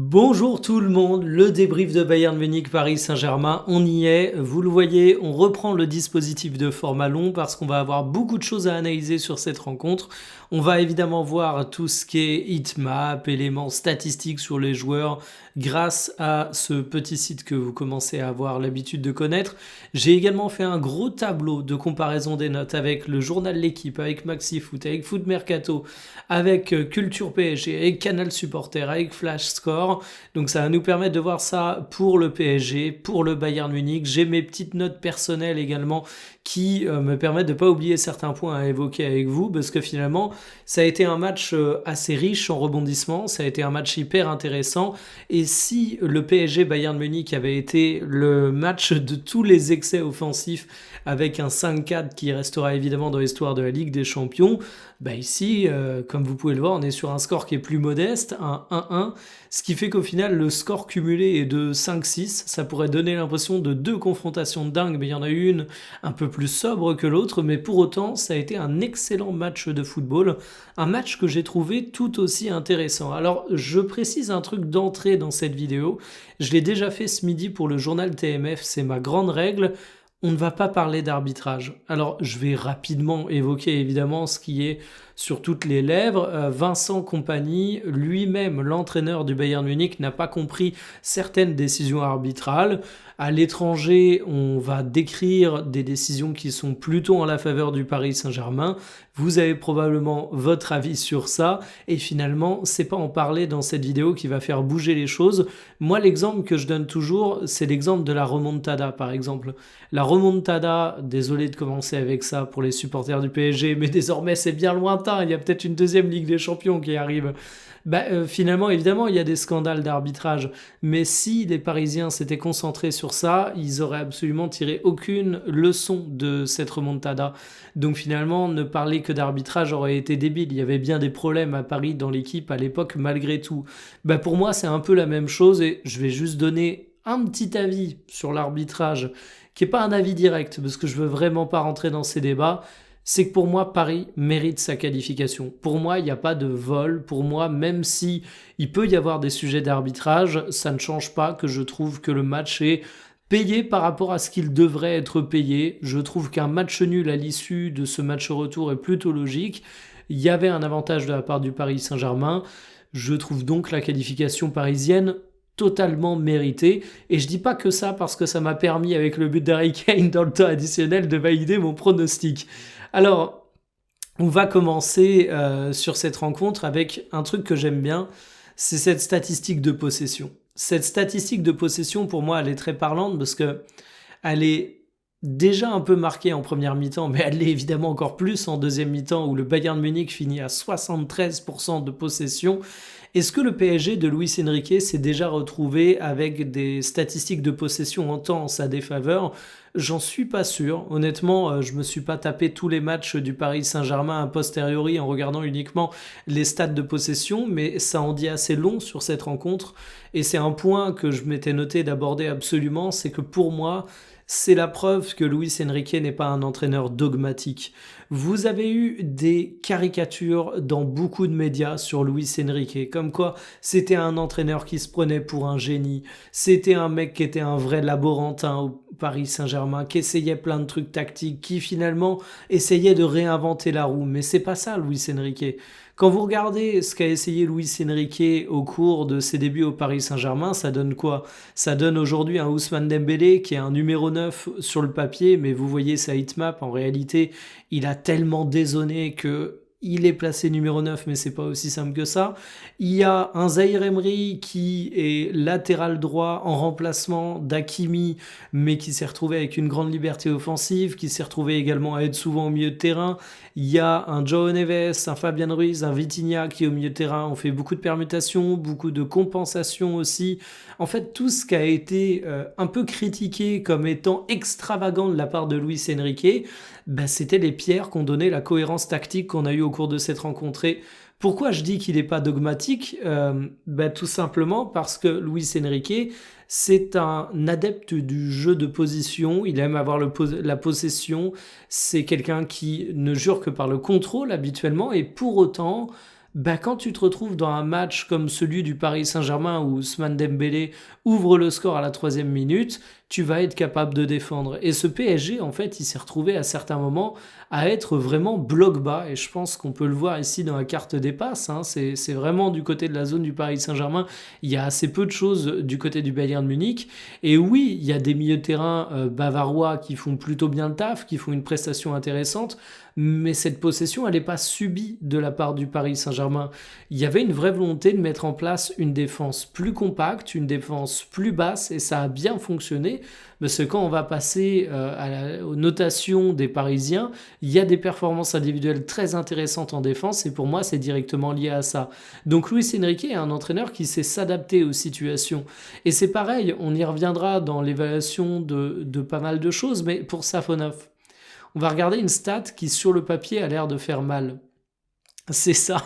Bonjour tout le monde, le débrief de Bayern Munich Paris Saint-Germain, on y est, vous le voyez, on reprend le dispositif de format long parce qu'on va avoir beaucoup de choses à analyser sur cette rencontre. On va évidemment voir tout ce qui est heatmap, éléments statistiques sur les joueurs grâce à ce petit site que vous commencez à avoir l'habitude de connaître. J'ai également fait un gros tableau de comparaison des notes avec le journal L'équipe, avec Maxi Foot, avec Foot Mercato, avec Culture PSG, avec Canal Supporter, avec Flash Score. Donc ça va nous permettre de voir ça pour le PSG, pour le Bayern Munich. J'ai mes petites notes personnelles également qui me permettent de ne pas oublier certains points à évoquer avec vous, parce que finalement, ça a été un match assez riche en rebondissements, ça a été un match hyper intéressant, et si le PSG Bayern Munich avait été le match de tous les excès offensifs, avec un 5-4 qui restera évidemment dans l'histoire de la Ligue des Champions, bah ici, comme vous pouvez le voir, on est sur un score qui est plus modeste, un 1-1, ce qui fait qu'au final, le score cumulé est de 5-6. Ça pourrait donner l'impression de deux confrontations dingues, mais il y en a eu une un peu plus sobre que l'autre, mais pour autant, ça a été un excellent match de football, un match que j'ai trouvé tout aussi intéressant. Alors, je précise un truc d'entrée dans cette vidéo, je l'ai déjà fait ce midi pour le journal TMF, c'est ma grande règle. On ne va pas parler d'arbitrage. Alors, je vais rapidement évoquer évidemment ce qui est sur toutes les lèvres. Vincent Kompany, lui-même, l'entraîneur du Bayern Munich, n'a pas compris certaines décisions arbitrales. À l'étranger, on va décrire des décisions qui sont plutôt en la faveur du Paris Saint-Germain. Vous avez probablement votre avis sur ça. Et finalement, c'est pas en parler dans cette vidéo qui va faire bouger les choses. Moi, l'exemple que je donne toujours, c'est l'exemple de la remontada, par exemple. La remontada, désolé de commencer avec ça pour les supporters du PSG, mais désormais c'est bien lointain, il y a peut-être une deuxième Ligue des Champions qui arrive. Finalement, évidemment, il y a des scandales d'arbitrage, mais si les Parisiens s'étaient concentrés sur ça, ils auraient absolument tiré aucune leçon de cette remontada. Donc finalement, ne parler que d'arbitrage aurait été débile. Il y avait bien des problèmes à Paris dans l'équipe à l'époque, malgré tout. Pour moi, c'est un peu la même chose, et je vais juste donner un petit avis sur l'arbitrage, qui n'est pas un avis direct, parce que je veux vraiment pas rentrer dans ces débats. C'est que pour moi, Paris mérite sa qualification. Pour moi, il n'y a pas de vol. Pour moi, même si il peut y avoir des sujets d'arbitrage, ça ne change pas que je trouve que le match est payé par rapport à ce qu'il devrait être payé. Je trouve qu'un match nul à l'issue de ce match retour est plutôt logique. Il y avait un avantage de la part du Paris Saint-Germain. Je trouve donc la qualification parisienne totalement méritée. Et je dis pas que ça parce que ça m'a permis, avec le but d'Harry Kane dans le temps additionnel, de valider mon pronostic. Alors, on va commencer sur cette rencontre avec un truc que j'aime bien, c'est cette statistique de possession. Cette statistique de possession, pour moi, elle est très parlante parce que elle est déjà un peu marquée en première mi-temps, mais elle l'est évidemment encore plus en deuxième mi-temps où le Bayern Munich finit à 73% de possession. Est-ce que le PSG de Luis Enrique s'est déjà retrouvé avec des statistiques de possession en temps en sa défaveur ? J'en suis pas sûr. Honnêtement, je me suis pas tapé tous les matchs du Paris Saint-Germain a posteriori en regardant uniquement les stats de possession, mais ça en dit assez long sur cette rencontre. Et c'est un point que je m'étais noté d'aborder absolument, c'est que pour moi, c'est la preuve que Luis Enrique n'est pas un entraîneur dogmatique. Vous avez eu des caricatures dans beaucoup de médias sur Luis Enrique, comme quoi c'était un entraîneur qui se prenait pour un génie, c'était un mec qui était un vrai laborantin au Paris Saint-Germain, qui essayait plein de trucs tactiques, qui finalement essayait de réinventer la roue. Mais c'est pas ça, Luis Enrique. Quand vous regardez ce qu'a essayé Luis Enrique au cours de ses débuts au Paris Saint-Germain, ça donne quoi ? Ça donne aujourd'hui un Ousmane Dembélé qui est un numéro 9 sur le papier, mais vous voyez sa heatmap, en réalité, il a tellement dézonné que il est placé numéro 9, mais c'est pas aussi simple que ça. Il y a un Zahir Emery qui est latéral droit en remplacement d'Hakimi, mais qui s'est retrouvé avec une grande liberté offensive, qui s'est retrouvé également à être souvent au milieu de terrain. Il y a un João Neves, un Fabian Ruiz, un Vitinha qui est au milieu de terrain. On fait beaucoup de permutations, beaucoup de compensations aussi. En fait, tout ce qui a été un peu critiqué comme étant extravagant de la part de Luis Enrique, c'était les pierres qu'on donnait la cohérence tactique qu'on a eue au cours de cette rencontre. Et pourquoi je dis qu'il n'est pas dogmatique ? Tout simplement parce que Luis Enrique, c'est un adepte du jeu de position, il aime avoir la possession, c'est quelqu'un qui ne jure que par le contrôle habituellement, et pour autant, bah, quand tu te retrouves dans un match comme celui du Paris Saint-Germain où Ousmane Dembélé ouvre le score à la 3e minute, tu vas être capable de défendre. Et ce PSG, en fait, il s'est retrouvé à certains moments à être vraiment bloc bas. Et je pense qu'on peut le voir ici dans la carte des passes, hein. C'est vraiment du côté de la zone du Paris Saint-Germain. Il y a assez peu de choses du côté du Bayern Munich. Et oui, il y a des milieux de terrain bavarois qui font plutôt bien le taf, qui font une prestation intéressante. Mais cette possession, elle n'est pas subie de la part du Paris Saint-Germain. Il y avait une vraie volonté de mettre en place une défense plus compacte, une défense plus basse, et ça a bien fonctionné. Parce que quand on va passer aux notations des Parisiens, il y a des performances individuelles très intéressantes en défense, et pour moi, c'est directement lié à ça. Donc Luis Enrique est un entraîneur qui sait s'adapter aux situations. Et c'est pareil, on y reviendra dans l'évaluation de pas mal de choses, mais pour Safonov, on va regarder une stat qui sur le papier a l'air de faire mal. C'est ça.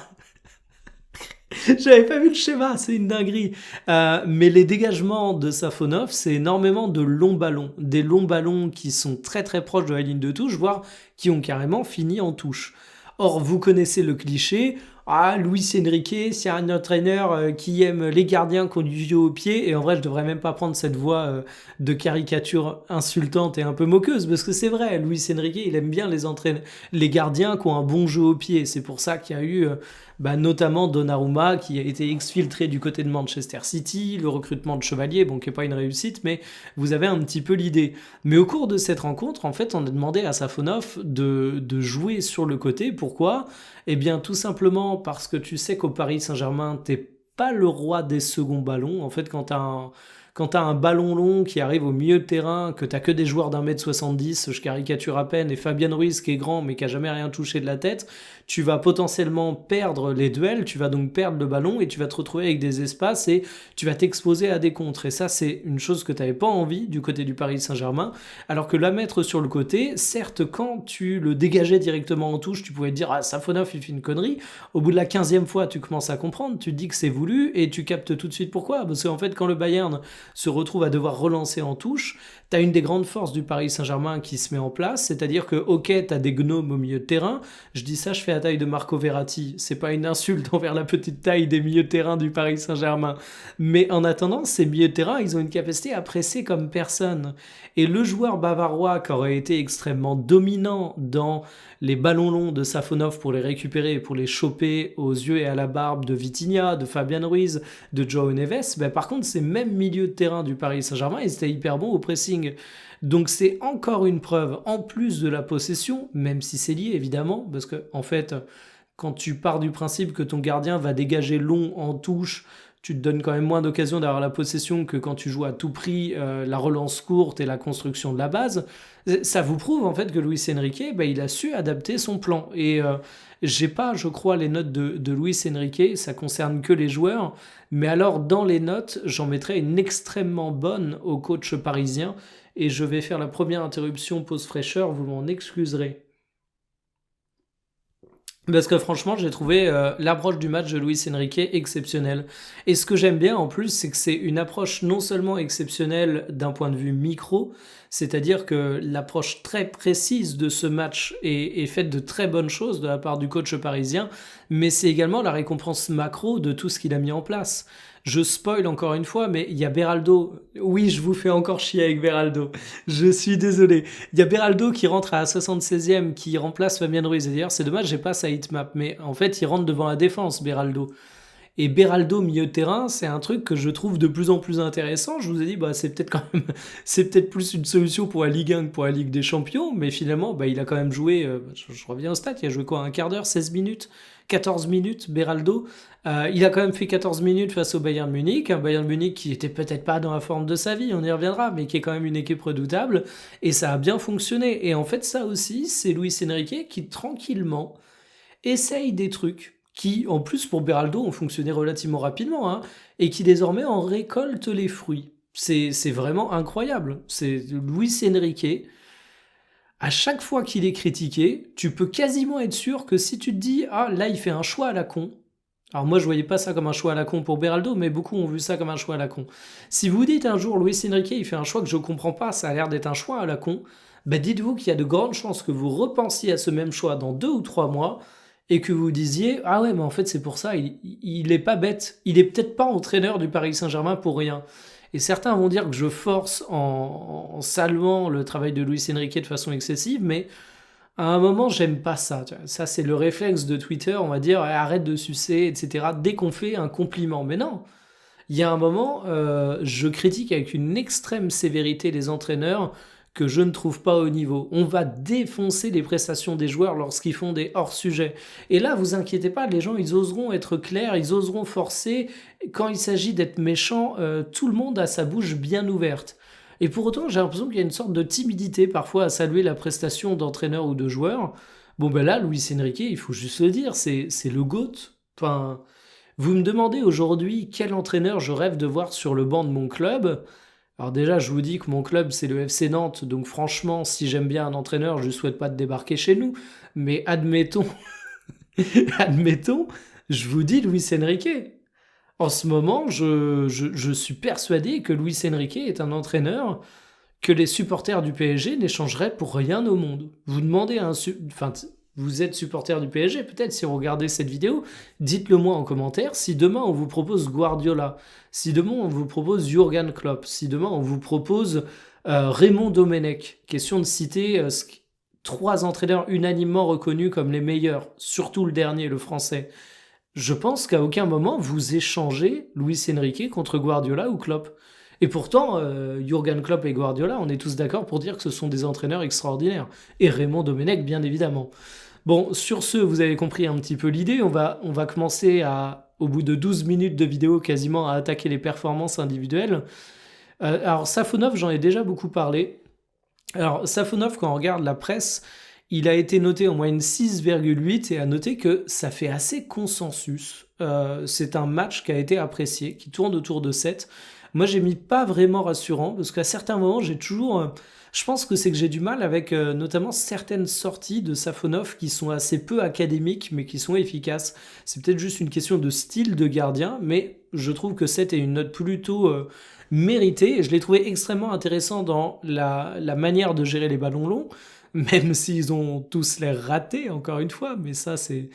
J'avais pas vu le schéma, c'est une dinguerie. Mais les dégagements de Safonov, c'est énormément de longs ballons. Des longs ballons qui sont très très proches de la ligne de touche, voire qui ont carrément fini en touche. Or, vous connaissez le cliché. Ah, Luis Enrique, c'est un entraîneur qui aime les gardiens qui ont du jeu au pied. Et en vrai, je devrais même pas prendre cette voix de caricature insultante et un peu moqueuse, parce que c'est vrai, Luis Enrique, il aime bien les gardiens qui ont un bon jeu au pied. C'est pour ça qu'il y a eu notamment Donnarumma qui a été exfiltré du côté de Manchester City, le recrutement de Chevalier, bon, qui n'est pas une réussite, mais vous avez un petit peu l'idée. Mais au cours de cette rencontre, en fait, on a demandé à Safonov de jouer sur le côté. Pourquoi ? Eh bien, tout simplement parce que tu sais qu'au Paris Saint-Germain, t'es pas le roi des seconds ballons. En fait, quand t'as un ballon long qui arrive au milieu de terrain, que t'as que des joueurs d'1m70, je caricature à peine, et Fabien Ruiz qui est grand mais qui a jamais rien touché de la tête, tu vas potentiellement perdre les duels, tu vas donc perdre le ballon et tu vas te retrouver avec des espaces et tu vas t'exposer à des contres. Et ça, c'est une chose que t'avais pas envie du côté du Paris Saint-Germain. Alors que la mettre sur le côté, certes, quand tu le dégageais directement en touche, tu pouvais te dire, ah, Safonov, il fait une connerie. Au bout de la 15e fois, tu commences à comprendre, tu te dis que c'est voulu et tu captes tout de suite pourquoi. Parce qu'en fait, quand le Bayern se retrouve à devoir relancer en touche, tu as une des grandes forces du Paris Saint-Germain qui se met en place, c'est-à-dire que, ok, tu as des gnomes au milieu de terrain, je dis ça, je fais la taille de Marco Verratti, c'est pas une insulte envers la petite taille des milieux de terrain du Paris Saint-Germain, mais en attendant, ces milieux de terrain, ils ont une capacité à presser comme personne, et le joueur bavarois qui aurait été extrêmement dominant dans les ballons longs de Safonov pour les récupérer et pour les choper aux yeux et à la barbe de Vitinha, de Fabian Ruiz, de Joao Neves, par contre, ces mêmes milieux de terrain du Paris Saint-Germain, ils étaient hyper bons au pressing. Donc c'est encore une preuve, en plus de la possession, même si c'est lié évidemment, parce que en fait, quand tu pars du principe que ton gardien va dégager long en touche, tu te donnes quand même moins d'occasion d'avoir la possession que quand tu joues à tout prix la relance courte et la construction de la base. Ça vous prouve en fait que Luis Enrique, il a su adapter son plan. Et j'ai pas, je crois, les notes de Luis Enrique, ça concerne que les joueurs. Mais alors, dans les notes, j'en mettrais une extrêmement bonne au coach parisien. Et je vais faire la première interruption pause fraîcheur, vous m'en excuserez. Parce que franchement, j'ai trouvé l'approche du match de Luis Enrique exceptionnelle. Et ce que j'aime bien en plus, c'est que c'est une approche non seulement exceptionnelle d'un point de vue micro, c'est-à-dire que l'approche très précise de ce match est faite de très bonnes choses de la part du coach parisien, mais c'est également la récompense macro de tout ce qu'il a mis en place. Je spoil encore une fois, mais il y a Beraldo. Oui, je vous fais encore chier avec Beraldo. Je suis désolé. Il y a Beraldo qui rentre à la 76e, qui remplace Fabien Ruiz. Et d'ailleurs, c'est dommage, j'ai pas sa hitmap. Mais en fait, il rentre devant la défense, Beraldo. Et Beraldo, milieu de terrain, c'est un truc que je trouve de plus en plus intéressant. Je vous ai dit, c'est peut-être quand même, c'est peut-être plus une solution pour la Ligue 1 que pour la Ligue des Champions. Mais finalement, il a quand même joué, je reviens au stade, il a joué quoi, un quart d'heure, 16 minutes, 14 minutes, Beraldo. Il a quand même fait 14 minutes face au Bayern Munich, un Bayern Munich qui était peut-être pas dans la forme de sa vie, on y reviendra, mais qui est quand même une équipe redoutable, et ça a bien fonctionné. Et en fait, ça aussi, c'est Luis Enrique qui, tranquillement, essaye des trucs qui, en plus, pour Beraldo, ont fonctionné relativement rapidement, hein, et qui désormais en récoltent les fruits. C'est vraiment incroyable. C'est Luis Enrique. À chaque fois qu'il est critiqué, tu peux quasiment être sûr que si tu te dis « Ah, là, il fait un choix à la con », alors moi, je voyais pas ça comme un choix à la con pour Beraldo, mais beaucoup ont vu ça comme un choix à la con. Si vous dites un jour, Luis Enrique, il fait un choix que je comprends pas, ça a l'air d'être un choix à la con, dites-vous qu'il y a de grandes chances que vous repensiez à ce même choix dans 2 ou 3 mois, et que vous disiez: «Ah ouais, mais en fait, c'est pour ça, il est pas bête. Il est peut-être pas entraîneur du Paris Saint-Germain pour rien». Et certains vont dire que je force en saluant le travail de Luis Enrique de façon excessive, mais à un moment, j'aime pas ça, tu vois? Ça, c'est le réflexe de Twitter, on va dire: «Ouais, arrête de sucer» et cetera, dès qu'on fait un compliment. Mais non! Il y a un moment, je critique avec une extrême sévérité les entraîneurs que je ne trouve pas au niveau. On va défoncer les prestations des joueurs lorsqu'ils font des hors-sujets. Et là, vous inquiétez pas, les gens, ils oseront être clairs, ils oseront forcer. Quand il s'agit d'être méchant, tout le monde a sa bouche bien ouverte. Et pour autant, j'ai l'impression qu'il y a une sorte de timidité parfois à saluer la prestation d'entraîneurs ou de joueurs. Bon, ben là, Luis Enrique, il faut juste le dire, c'est le GOAT. Enfin, vous me demandez aujourd'hui quel entraîneur je rêve de voir sur le banc de mon club. Alors déjà, je vous dis que mon club, c'est le FC Nantes, donc franchement, si j'aime bien un entraîneur, je ne souhaite pas de débarquer chez nous. Mais admettons, admettons, je vous dis Luis Enrique. En ce moment, je suis persuadé que Luis Enrique est un entraîneur que les supporters du PSG n'échangeraient pour rien au monde. Vous demandez à un... Enfin, vous êtes supporter du PSG, peut-être, si vous regardez cette vidéo, dites-le moi en commentaire. Si demain on vous propose Guardiola, si demain on vous propose Jürgen Klopp, si demain on vous propose Raymond Domenech, question de citer 3 entraîneurs unanimement reconnus comme les meilleurs, surtout le dernier, le français. Je pense qu'à aucun moment vous échangez Luis Enrique contre Guardiola ou Klopp. Et pourtant, Jürgen Klopp et Guardiola, on est tous d'accord pour dire que ce sont des entraîneurs extraordinaires. Et Raymond Domenech, bien évidemment. Bon, sur ce, vous avez compris un petit peu l'idée. On va commencer au bout de 12 minutes de vidéo, quasiment à attaquer les performances individuelles. Alors, Safonov, j'en ai déjà beaucoup parlé. Alors, Safonov, quand on regarde la presse, il a été noté en moyenne 6,8 et à noter que ça fait assez consensus. C'est un match qui a été apprécié, qui tourne autour de 7. Moi, j'ai mis pas vraiment rassurant parce qu'à certains moments, j'ai toujours. Je pense que c'est que j'ai du mal avec notamment certaines sorties de Safonov qui sont assez peu académiques mais qui sont efficaces. C'est peut-être juste une question de style de gardien, mais je trouve que 7 est une note plutôt méritée et je l'ai trouvé extrêmement intéressant dans la manière de gérer les ballons longs. Même s'ils ont tous l'air ratés, encore une fois, mais ça, c'est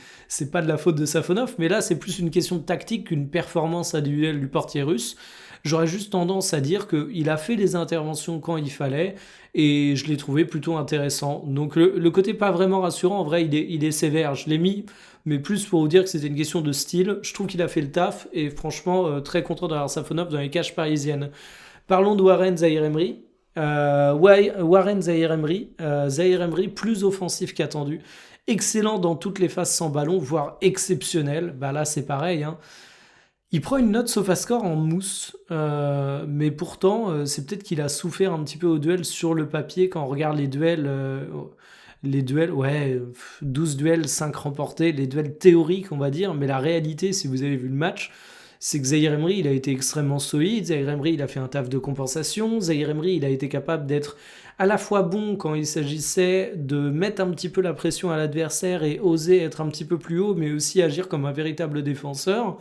pas de la faute de Safonov. Mais là, c'est plus une question de tactique qu'une performance individuelle du portier russe. J'aurais juste tendance à dire qu'il a fait les interventions quand il fallait et je l'ai trouvé plutôt intéressant. Donc le côté pas vraiment rassurant, en vrai, il est sévère. Je l'ai mis, mais plus pour vous dire que c'était une question de style. Je trouve qu'il a fait le taf et franchement, très content d'avoir Safonov dans les cages parisiennes. Parlons de Warren Zaïre-Emery. Warren Zaïre-Emery, Zaïre-Emery plus offensif qu'attendu, excellent dans toutes les phases sans ballon, voire exceptionnel. Bah là c'est pareil, hein. Il prend une note SofaScore en mousse, mais pourtant c'est peut-être qu'il a souffert un petit peu au duel sur le papier quand on regarde les duels, ouais, 12 duels, 5 remportés, les duels théoriques on va dire, mais la réalité si vous avez vu le match, c'est que Zaïre Emery, il a été extrêmement solide. Zaïre Emery, il a fait un taf de compensation. Zaïre Emery, il a été capable d'être à la fois bon quand il s'agissait de mettre un petit peu la pression à l'adversaire et oser être un petit peu plus haut, mais aussi agir comme un véritable défenseur.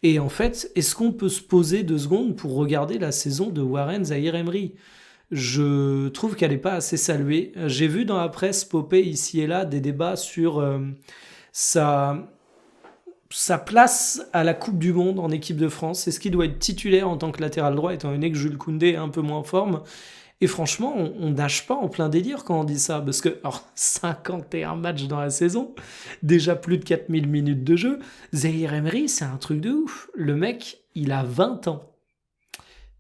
Et en fait, est-ce qu'on peut se poser 2 secondes pour regarder la saison de Warren Zaïre Emery ? Je trouve qu'elle n'est pas assez saluée. J'ai vu dans la presse popper ici et là des débats sur sa place à la Coupe du Monde en équipe de France. C'est ce qui doit être titulaire en tant que latéral droit, étant donné que Jules Koundé est un peu moins en forme. Et franchement, on nage pas en plein délire quand on dit ça, parce que 51 matchs dans la saison, déjà plus de 4000 minutes de jeu, Zaïre Emery, c'est un truc de ouf. Le mec, il a 20 ans.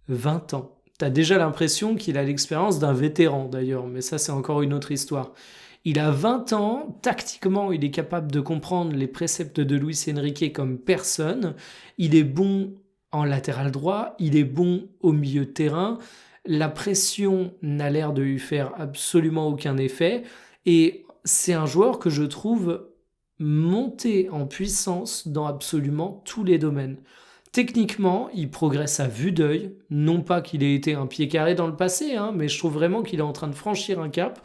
20 ans. T'as déjà l'impression qu'il a l'expérience d'un vétéran, d'ailleurs, mais ça, c'est encore une autre histoire. Il a 20 ans, tactiquement, il est capable de comprendre les préceptes de Luis Enrique comme personne. Il est bon en latéral droit, il est bon au milieu de terrain. La pression n'a l'air de lui faire absolument aucun effet. Et c'est un joueur que je trouve monté en puissance dans absolument tous les domaines. Techniquement, il progresse à vue d'œil. Non pas qu'il ait été un pied carré dans le passé, hein, mais je trouve vraiment qu'il est en train de franchir un cap.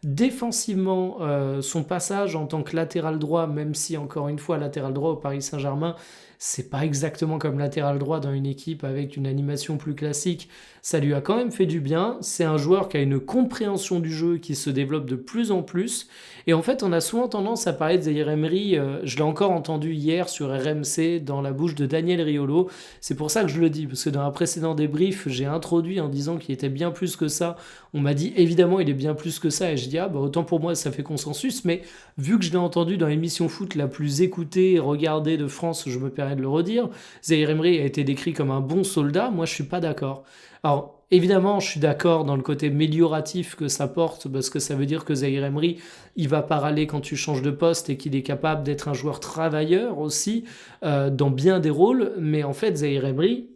Défensivement, son passage en tant que latéral droit, même si encore une fois latéral droit au Paris Saint-Germain, c'est pas exactement comme latéral droit dans une équipe avec une animation plus classique. Ça lui a quand même fait du bien. C'est un joueur qui a une compréhension du jeu qui se développe de plus en plus. Et en fait, on a souvent tendance à parler de Zaïre Emery. Je l'ai encore entendu hier sur RMC dans la bouche de Daniel Riolo. C'est pour ça que je le dis, parce que dans un précédent débrief, j'ai introduit en disant qu'il était bien plus que ça. On m'a dit évidemment il est bien plus que ça, et je dis ah bah autant pour moi ça fait consensus, mais vu que je l'ai entendu dans l'émission foot la plus écoutée et regardée de France, je me permets de le redire, Zaïre Emery a été décrit comme un bon soldat. Moi je suis pas d'accord. Alors évidemment je suis d'accord dans le côté amélioratif que ça porte, parce que ça veut dire que Zaïre Emery il va pas râler quand tu changes de poste et qu'il est capable d'être un joueur travailleur aussi dans bien des rôles. Mais en fait Zaïre Emery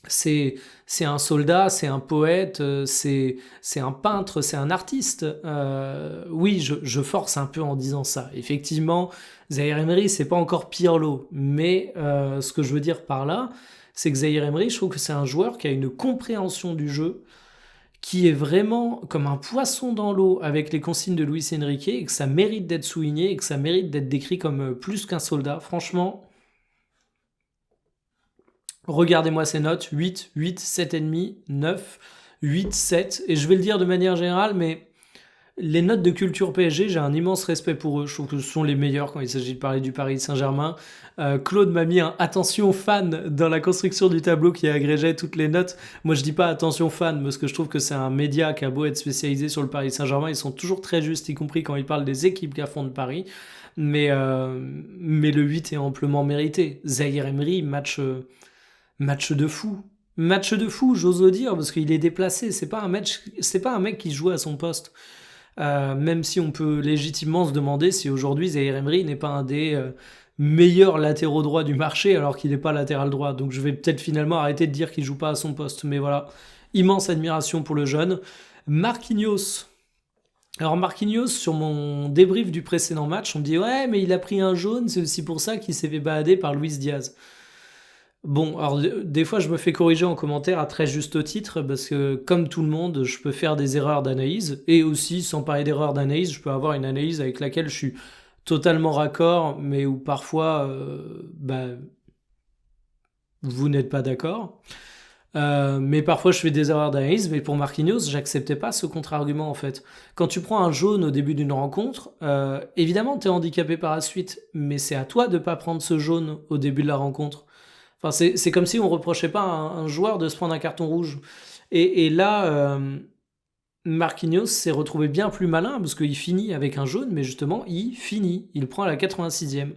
c'est c'est un soldat, c'est un poète, c'est un peintre, c'est un artiste. Oui, je force un peu en disant ça. Effectivement, Zaïre Emery, c'est pas encore Pirlo, mais ce que je veux dire par là, c'est que Zaïre Emery, je trouve que c'est un joueur qui a une compréhension du jeu qui est vraiment comme un poisson dans l'eau avec les consignes de Luis Enrique, et que ça mérite d'être souligné et que ça mérite d'être décrit comme plus qu'un soldat. Franchement, regardez-moi ces notes, 8, 8, 7,5, 9, 8, 7. Et je vais le dire de manière générale, mais les notes de culture PSG, j'ai un immense respect pour eux. Je trouve que ce sont les meilleurs quand il s'agit de parler du Paris Saint-Germain. Claude m'a mis un attention fan dans la construction du tableau qui agrégeait toutes les notes. Moi, je dis pas attention fan parce que je trouve que c'est un média qui a beau être spécialisé sur le Paris Saint-Germain. Ils sont toujours très justes, y compris quand ils parlent des équipes qui affrontent Paris. Mais le 8 est amplement mérité. Zaïre Emery, match de fou. Match de fou, j'ose le dire, parce qu'il est déplacé. C'est pas un mec qui joue à son poste. Même si on peut légitimement se demander si aujourd'hui Zaïre Emery n'est pas un des meilleurs latéraux droits du marché, alors qu'il n'est pas latéral droit. Donc je vais peut-être finalement arrêter de dire qu'il joue pas à son poste. Mais voilà, immense admiration pour le jeune. Marquinhos. Alors Marquinhos, sur mon débrief du précédent match, on me dit ouais, mais il a pris un jaune, c'est aussi pour ça qu'il s'est fait balader par Luis Diaz. Bon, alors des fois je me fais corriger en commentaire à très juste titre, parce que comme tout le monde, je peux faire des erreurs d'analyse, et aussi sans parler d'erreurs d'analyse, je peux avoir une analyse avec laquelle je suis totalement raccord, mais où parfois vous n'êtes pas d'accord. Mais parfois je fais des erreurs d'analyse, mais pour Marquinhos, j'acceptais pas ce contre-argument en fait. Quand tu prends un jaune au début d'une rencontre, évidemment tu es handicapé par la suite, mais c'est à toi de pas prendre ce jaune au début de la rencontre. Enfin, c'est comme si on reprochait pas à un joueur de se prendre un carton rouge. Et là, Marquinhos s'est retrouvé bien plus malin, parce qu'il finit avec un jaune, mais justement, il finit. Il prend à la 86e.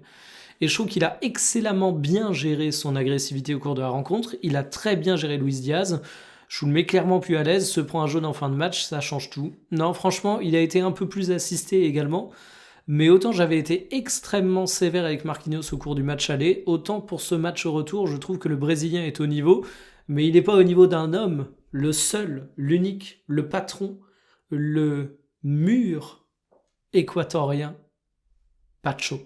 Et je trouve qu'il a excellemment bien géré son agressivité au cours de la rencontre. Il a très bien géré Luis Diaz. Je vous le mets clairement plus à l'aise. Se prend un jaune en fin de match, ça change tout. Non, franchement, il a été un peu plus assisté également. Mais autant j'avais été extrêmement sévère avec Marquinhos au cours du match aller, autant pour ce match retour, je trouve que le Brésilien est au niveau, mais il n'est pas au niveau d'un homme, le seul, l'unique, le patron, le mur équatorien, Pacho.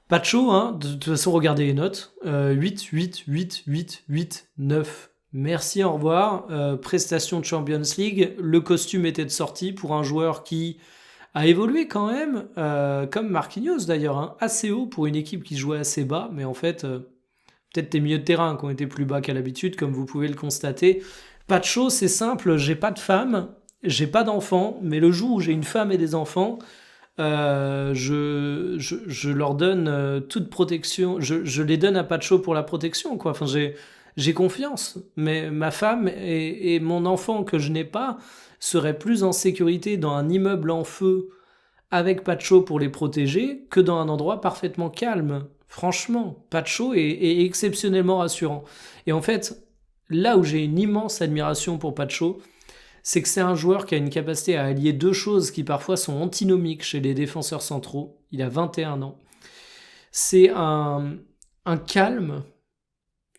Pacho, hein, de toute façon, regardez les notes. 8, 8, 8, 8, 8, 9. Merci, au revoir. Prestation de Champions League. Le costume était de sortie pour un joueur qui a évolué quand même, comme Marquinhos d'ailleurs, hein, assez haut pour une équipe qui jouait assez bas, mais en fait, peut-être des milieux de terrain qui ont été plus bas qu'à l'habitude, comme vous pouvez le constater. Pacho, c'est simple, j'ai pas de femme, j'ai pas d'enfants, mais le jour où j'ai une femme et des enfants, je leur donne toute protection, je les donne à Pacho pour la protection, quoi. Enfin, j'ai confiance, mais ma femme et mon enfant que je n'ai pas seraient plus en sécurité dans un immeuble en feu avec Pacho pour les protéger que dans un endroit parfaitement calme. Franchement, Pacho est exceptionnellement rassurant. Et en fait, là où j'ai une immense admiration pour Pacho, c'est que c'est un joueur qui a une capacité à allier deux choses qui parfois sont antinomiques chez les défenseurs centraux. Il a 21 ans. C'est un calme,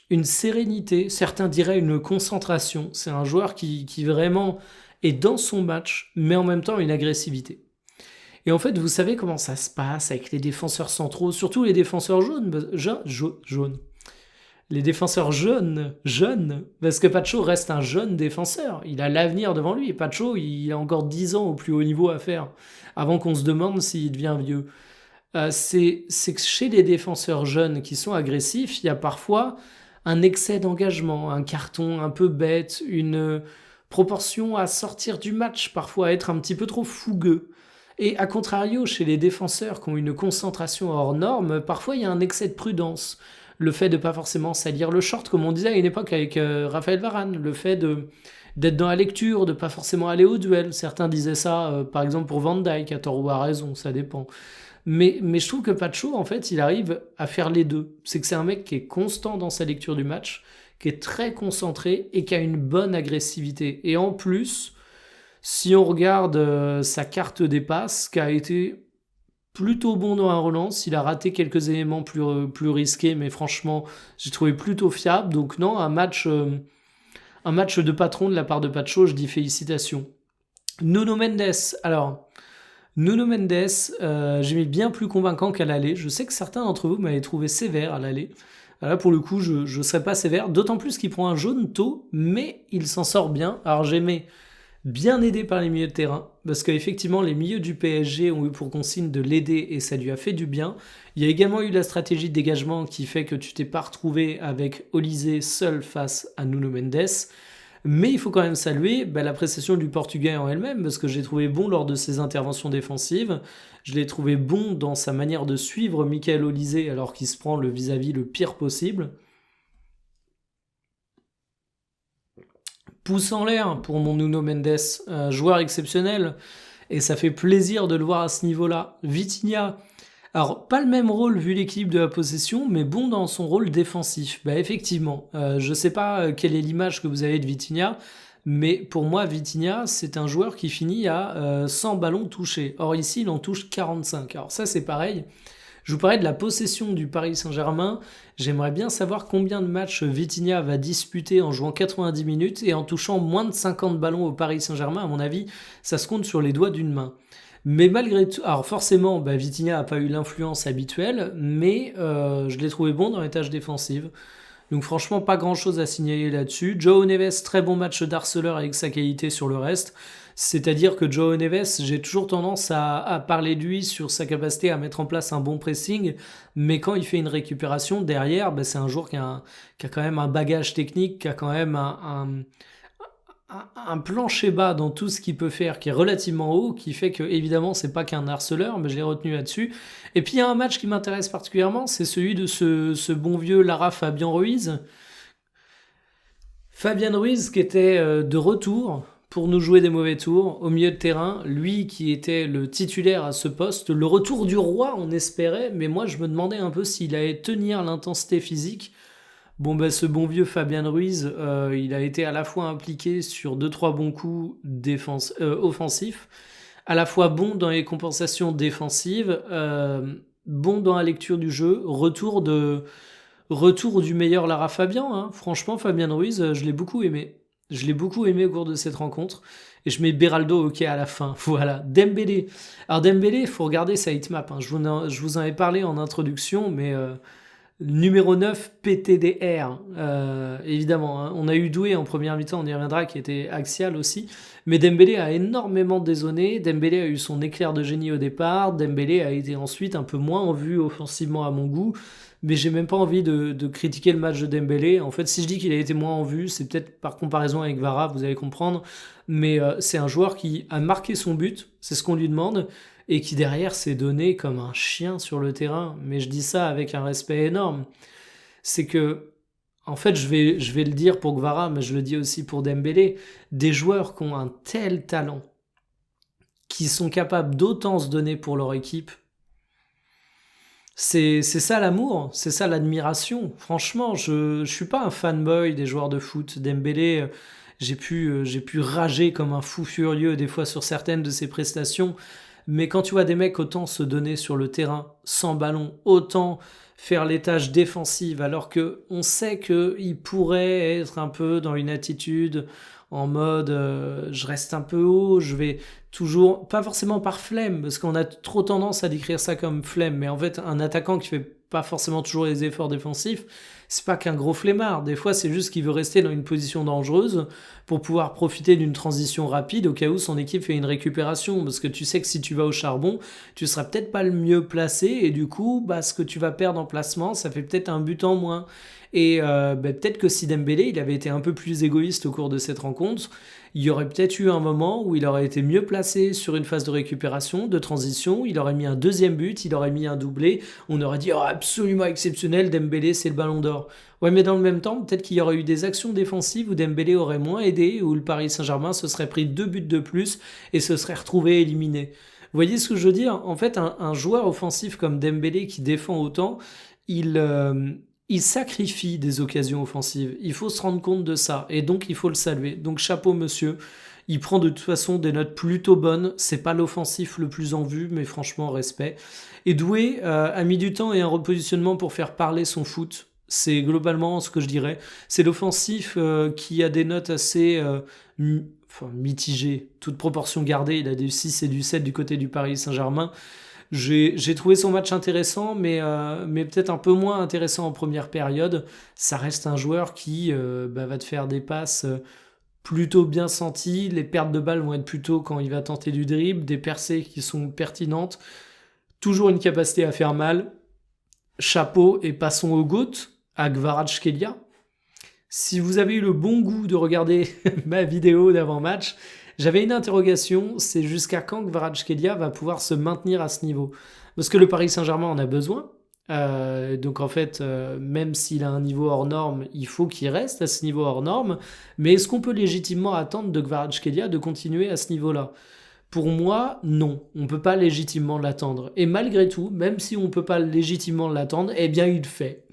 une sérénité, certains diraient une concentration. C'est un joueur qui vraiment est dans son match, mais en même temps une agressivité. Et en fait, vous savez comment ça se passe avec les défenseurs centraux, surtout les défenseurs jaunes. Les défenseurs jeunes, parce que Pacho reste un jeune défenseur. Il a l'avenir devant lui. Et Pacho, il a encore 10 ans au plus haut niveau à faire, avant qu'on se demande s'il devient vieux. C'est que chez les défenseurs jeunes qui sont agressifs, il y a parfois un excès d'engagement, un carton un peu bête, une proportion à sortir du match, parfois à être un petit peu trop fougueux. Et à contrario, chez les défenseurs qui ont une concentration hors norme, parfois il y a un excès de prudence. Le fait de pas forcément salir le short, comme on disait à une époque avec Raphaël Varane, le fait d'être dans la lecture, de pas forcément aller au duel. Certains disaient ça, par exemple pour Van Dijk, à tort ou à raison, ça dépend. Mais je trouve que Pacho, en fait, il arrive à faire les deux. C'est que c'est un mec qui est constant dans sa lecture du match, qui est très concentré et qui a une bonne agressivité. Et en plus, si on regarde sa carte des passes, qui a été plutôt bon dans la relance, il a raté quelques éléments plus risqués, mais franchement, j'ai trouvé plutôt fiable. Donc non, un match de patron de la part de Pacho, je dis félicitations. Nuno Mendes, alors... Nuno Mendes, j'ai mis bien plus convaincant qu'à l'aller. Je sais que certains d'entre vous m'avaient trouvé sévère à l'aller. Là, pour le coup, je ne serais pas sévère, d'autant plus qu'il prend un jaune tôt, mais il s'en sort bien. Alors j'aimais bien aidé par les milieux de terrain, parce qu'effectivement, les milieux du PSG ont eu pour consigne de l'aider et ça lui a fait du bien. Il y a également eu la stratégie de dégagement qui fait que tu t'es pas retrouvé avec Olysée seul face à Nuno Mendes. Mais il faut quand même saluer la prestation du Portugais en elle-même, parce que je l'ai trouvé bon lors de ses interventions défensives. Je l'ai trouvé bon dans sa manière de suivre Michael Olysée alors qu'il se prend le vis-à-vis le pire possible. Pouce en l'air pour mon Nuno Mendes, joueur exceptionnel, et ça fait plaisir de le voir à ce niveau-là. Vitinha, alors pas le même rôle vu l'équilibre de la possession, mais bon dans son rôle défensif. Effectivement, je sais pas quelle est l'image que vous avez de Vitinha, mais pour moi Vitinha c'est un joueur qui finit à 100 ballons touchés. Or ici il en touche 45. Alors ça c'est pareil. Je vous parlais de la possession du Paris Saint-Germain. J'aimerais bien savoir combien de matchs Vitinha va disputer en jouant 90 minutes et en touchant moins de 50 ballons au Paris Saint-Germain. À mon avis, ça se compte sur les doigts d'une main. Mais malgré tout, alors forcément, Vitinha n'a pas eu l'influence habituelle, mais je l'ai trouvé bon dans les tâches défensives. Donc franchement, pas grand-chose à signaler là-dessus. Joao Neves, très bon match d'harceleur avec sa qualité sur le reste. C'est-à-dire que Joao Neves, j'ai toujours tendance à parler de lui sur sa capacité à mettre en place un bon pressing, mais quand il fait une récupération, derrière, c'est un joueur qui a quand même un bagage technique, qui a quand même un plancher bas dans tout ce qu'il peut faire, qui est relativement haut, qui fait que, évidemment, c'est pas qu'un harceleur, mais je l'ai retenu là-dessus. Et puis, il y a un match qui m'intéresse particulièrement, c'est celui de ce bon vieux Lara Fabian Ruiz. Fabian Ruiz qui était de retour pour nous jouer des mauvais tours au milieu de terrain, lui qui était le titulaire à ce poste, le retour du roi on espérait, mais moi je me demandais un peu s'il allait tenir l'intensité physique. Ce bon vieux Fabian Ruiz, il a été à la fois impliqué sur 2-3 bons coups offensifs, à la fois bon dans les compensations défensives, bon dans la lecture du jeu, retour du meilleur Lara Fabian. Hein. Franchement, Fabian Ruiz, je l'ai beaucoup aimé. Je l'ai beaucoup aimé au cours de cette rencontre. Et je mets Beraldo OK à la fin. Voilà. Dembélé. Alors Dembélé, il faut regarder sa hitmap. Hein. Je vous en ai parlé en introduction, mais numéro 9, PTDR. Évidemment, hein. On a eu Doué en première mi-temps, on y reviendra, qui était axial aussi. Mais Dembélé a énormément dézonné. Dembélé a eu son éclair de génie au départ. Dembélé a été ensuite un peu moins en vue offensivement à mon goût. Mais j'ai même pas envie de critiquer le match de Dembélé. En fait, si je dis qu'il a été moins en vue, c'est peut-être par comparaison avec Vara, vous allez comprendre. Mais c'est un joueur qui a marqué son but, c'est ce qu'on lui demande, et qui derrière s'est donné comme un chien sur le terrain. Mais je dis ça avec un respect énorme. C'est que, en fait, je vais le dire pour Gvara, mais je le dis aussi pour Dembélé, des joueurs qui ont un tel talent, qui sont capables d'autant se donner pour leur équipe, c'est ça l'amour, c'est ça l'admiration. Franchement, je suis pas un fanboy des joueurs de foot. Dembélé, j'ai pu rager comme un fou furieux des fois sur certaines de ses prestations. Mais quand tu vois des mecs autant se donner sur le terrain sans ballon, autant faire les tâches défensives, alors que on sait qu'ils pourraient être un peu dans une attitude en mode je reste un peu haut, je vais toujours, pas forcément par flemme, parce qu'on a trop tendance à décrire ça comme flemme, mais en fait un attaquant qui fait pas forcément toujours les efforts défensifs, c'est pas qu'un gros flemmard. Des fois, c'est juste qu'il veut rester dans une position dangereuse pour pouvoir profiter d'une transition rapide au cas où son équipe fait une récupération. Parce que tu sais que si tu vas au charbon, tu seras peut-être pas le mieux placé et du coup, bah, ce que tu vas perdre en placement, ça fait peut-être un but en moins. Et bah, peut-être que si Dembélé il avait été un peu plus égoïste au cours de cette rencontre, il y aurait peut-être eu un moment où il aurait été mieux placé sur une phase de récupération, de transition, il aurait mis un deuxième but, il aurait mis un doublé, on aurait dit oh, absolument exceptionnel, Dembélé c'est le ballon d'or. Ouais, mais dans le même temps, peut-être qu'il y aurait eu des actions défensives où Dembélé aurait moins aidé, où le Paris Saint-Germain se serait pris 2 buts de plus et se serait retrouvé éliminé. Vous voyez ce que je veux dire? En fait, un joueur offensif comme Dembélé qui défend autant, il, euh, il sacrifie des occasions offensives. Il faut se rendre compte de ça et donc il faut le saluer. Donc chapeau monsieur. Il prend de toute façon des notes plutôt bonnes. C'est pas l'offensif le plus en vue, mais franchement respect. Et Doué a mis du temps et un repositionnement pour faire parler son foot. C'est globalement ce que je dirais. C'est l'offensif qui a des notes assez mitigées, toute proportion gardée. Il a du 6 et du 7 du côté du Paris Saint-Germain. J'ai trouvé son match intéressant, mais peut-être un peu moins intéressant en première période. Ça reste un joueur qui bah, va te faire des passes plutôt bien senties. Les pertes de balles vont être plutôt quand il va tenter du dribble, des percées qui sont pertinentes. Toujours une capacité à faire mal. Chapeau et passons au GOAT, à Kvaratskhelia. Si vous avez eu le bon goût de regarder ma vidéo d'avant-match, j'avais une interrogation, c'est jusqu'à quand Kvaratskhelia va pouvoir se maintenir à ce niveau? Parce que le Paris Saint-Germain en a besoin. Donc en fait, même s'il a un niveau hors norme, il faut qu'il reste à ce niveau hors norme. Mais est-ce qu'on peut légitimement attendre de Kvaratskhelia de continuer à ce niveau-là? Pour moi, non. On ne peut pas légitimement l'attendre. Et malgré tout, même si on ne peut pas légitimement l'attendre, eh bien il le fait.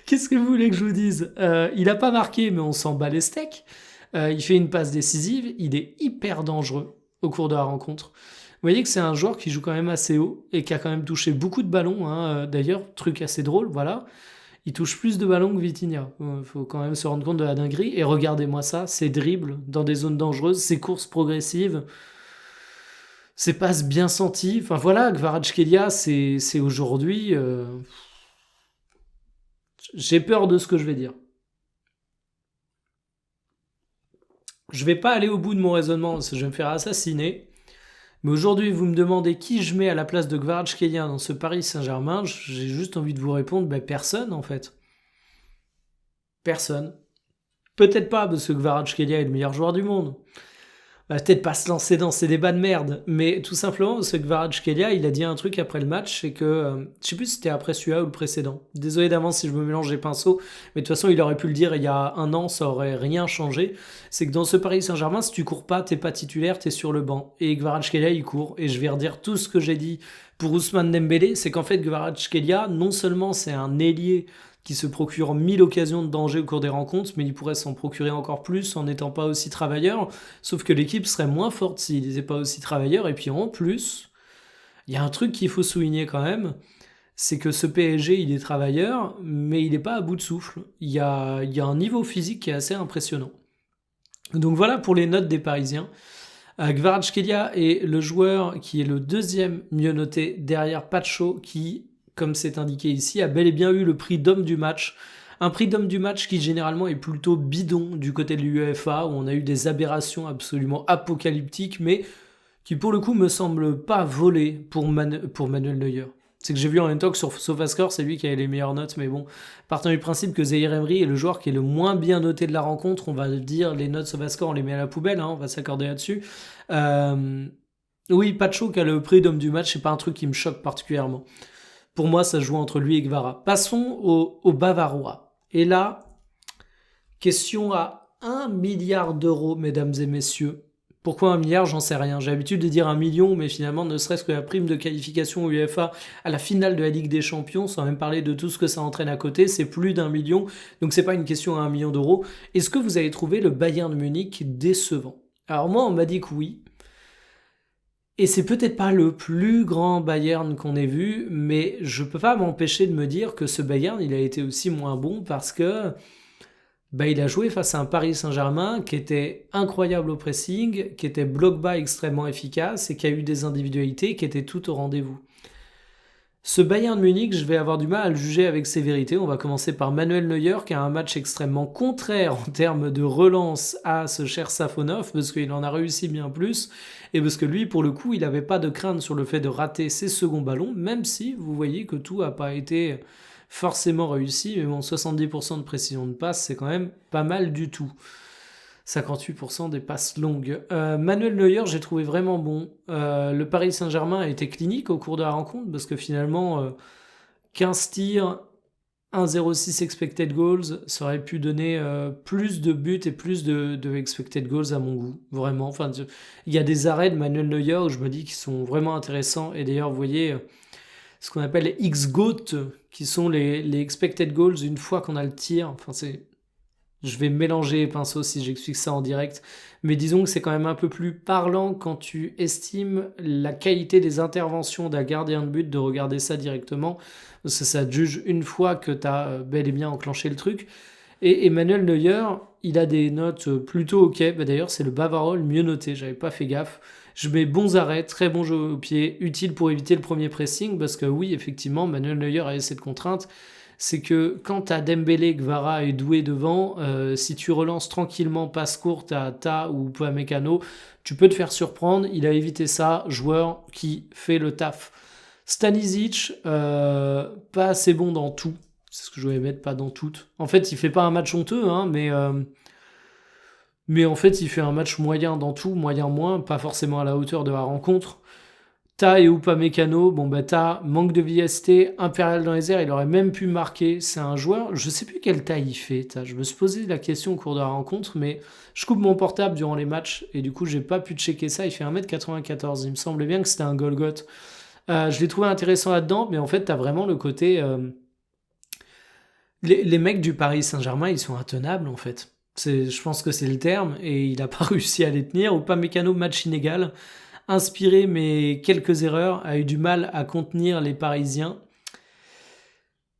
Qu'est-ce que vous voulez que je vous dise? Il n'a pas marqué, mais on s'en bat les steaks. Il fait une passe décisive. Il est hyper dangereux au cours de la rencontre. Vous voyez que c'est un joueur qui joue quand même assez haut et qui a quand même touché beaucoup de ballons. Hein. D'ailleurs, truc assez drôle, voilà. Il touche plus de ballons que Vitinha. Il faut quand même se rendre compte de la dinguerie. Et regardez-moi ça, ses dribbles dans des zones dangereuses, ses courses progressives, ses passes bien senties. Enfin voilà, Kvaratskhelia, c'est aujourd'hui... J'ai peur de ce que je vais dire. Je vais pas aller au bout de mon raisonnement parce que je vais me faire assassiner. Mais aujourd'hui, vous me demandez qui je mets à la place de Kvaratskhelia dans ce Paris Saint-Germain. J'ai juste envie de vous répondre, ben personne en fait. Personne. Peut-être pas parce que Kvaratskhelia est le meilleur joueur du monde. Va peut-être pas se lancer dans ces débats de merde, mais tout simplement parce que Kvaratskhelia, il a dit un truc après le match, c'est que, je sais plus si c'était après celui-là ou le précédent. Désolé d'avance si je me mélange les pinceaux, mais de toute façon, il aurait pu le dire il y a un an, ça aurait rien changé. C'est que dans ce Paris Saint-Germain, si tu cours pas, t'es pas titulaire, t'es sur le banc. Et Kvaratskhelia, il court. Et je vais redire tout ce que j'ai dit pour Ousmane Dembélé, c'est qu'en fait, Kvaratskhelia, non seulement c'est un ailier qui se procure 1000 occasions de danger au cours des rencontres, mais il pourrait s'en procurer encore plus en n'étant pas aussi travailleur, sauf que l'équipe serait moins forte s'il n'était pas aussi travailleur, et puis en plus, il y a un truc qu'il faut souligner quand même, c'est que ce PSG, il est travailleur, mais il n'est pas à bout de souffle. Il y a un niveau physique qui est assez impressionnant. Donc voilà pour les notes des Parisiens. Kvaratskhelia est le joueur qui est le deuxième mieux noté derrière Pacho, qui, comme c'est indiqué ici, a bel et bien eu le prix d'homme du match. Un prix d'homme du match qui généralement est plutôt bidon du côté de l'UEFA, où on a eu des aberrations absolument apocalyptiques, mais qui pour le coup me semble pas voler pour Manuel Neuer. C'est que j'ai vu en même temps que sur SofaScore, c'est lui qui avait les meilleures notes, mais bon, partant du principe que Zaïre Emery est le joueur qui est le moins bien noté de la rencontre, on va dire les notes SofaScore, on les met à la poubelle, hein, on va s'accorder là-dessus. Oui, Pacho qui a le prix d'homme du match, c'est pas un truc qui me choque particulièrement. Pour moi, ça se joue entre lui et Kvara. Passons au Bavarois. Et là, question à 1 milliard d'euros, mesdames et messieurs. Pourquoi 1 milliard? J'en sais rien. J'ai l'habitude de dire 1 million, mais finalement, ne serait-ce que la prime de qualification UEFA à la finale de la Ligue des Champions, sans même parler de tout ce que ça entraîne à côté, c'est plus d'1 million. Donc c'est pas une question à 1 million d'euros. Est-ce que vous avez trouvé le Bayern de Munich décevant? Alors moi, on m'a dit que oui. Et c'est peut-être pas le plus grand Bayern qu'on ait vu, mais je peux pas m'empêcher de me dire que ce Bayern, il a été aussi moins bon parce que il a joué face à un Paris Saint-Germain qui était incroyable au pressing, qui était bloc bas extrêmement efficace et qui a eu des individualités qui étaient toutes au rendez-vous. Ce Bayern Munich, je vais avoir du mal à le juger avec sévérité. On va commencer par Manuel Neuer, qui a un match extrêmement contraire en termes de relance à ce cher Safonov, parce qu'il en a réussi bien plus, et parce que lui, pour le coup, il n'avait pas de crainte sur le fait de rater ses seconds ballons, même si vous voyez que tout n'a pas été forcément réussi, mais bon, 70% de précision de passe, c'est quand même pas mal du tout. 58% des passes longues. Manuel Neuer, j'ai trouvé vraiment bon. Le Paris Saint-Germain a été clinique au cours de la rencontre parce que finalement, 15 tirs, 1,06 expected goals, ça aurait pu donner plus de buts et plus de expected goals à mon goût. Vraiment. Enfin, il y a des arrêts de Manuel Neuer où je me dis qu'ils sont vraiment intéressants. Et d'ailleurs, vous voyez ce qu'on appelle les X-GOAT, qui sont les expected goals une fois qu'on a le tir. Enfin, je vais mélanger les pinceaux si j'explique ça en direct, mais disons que c'est quand même un peu plus parlant quand tu estimes la qualité des interventions d'un gardien de but de regarder ça directement, parce que ça te juge une fois que tu as bel et bien enclenché le truc. Et Emmanuel Neuer, il a des notes plutôt ok, bah d'ailleurs c'est le Bavarol mieux noté, j'avais pas fait gaffe. Je mets bons arrêts, très bon jeu au pied, utile pour éviter le premier pressing, parce que oui, effectivement, Manuel Neuer avait cette contrainte, c'est que quand tu as Dembélé, Gvara et Doué devant, si tu relances tranquillement passe courte à Ta ou Upamecano, tu peux te faire surprendre. Il a évité ça, joueur qui fait le taf. Stanisic, pas assez bon dans tout. C'est ce que je voulais mettre, pas dans toutes. En fait, il fait pas un match honteux, hein, mais en fait, il fait un match moyen dans tout, moyen moins, pas forcément à la hauteur de la rencontre. Ta et Upamecano, bon bah Ta, manque de VST, impérial dans les airs, il aurait même pu marquer. C'est un joueur, je sais plus quelle taille il fait. Je me suis posé la question au cours de la rencontre, mais je coupe mon portable durant les matchs et du coup j'ai pas pu checker ça. Il fait 1m94, il me semblait bien que c'était un Golgoth. Je l'ai trouvé intéressant là-dedans, mais en fait t'as vraiment le côté... les mecs du Paris Saint-Germain, ils sont intenables en fait. Je pense que c'est le terme, et il n'a pas réussi à les tenir. Upamecano, match inégal. Inspiré, mais quelques erreurs, a eu du mal à contenir les Parisiens.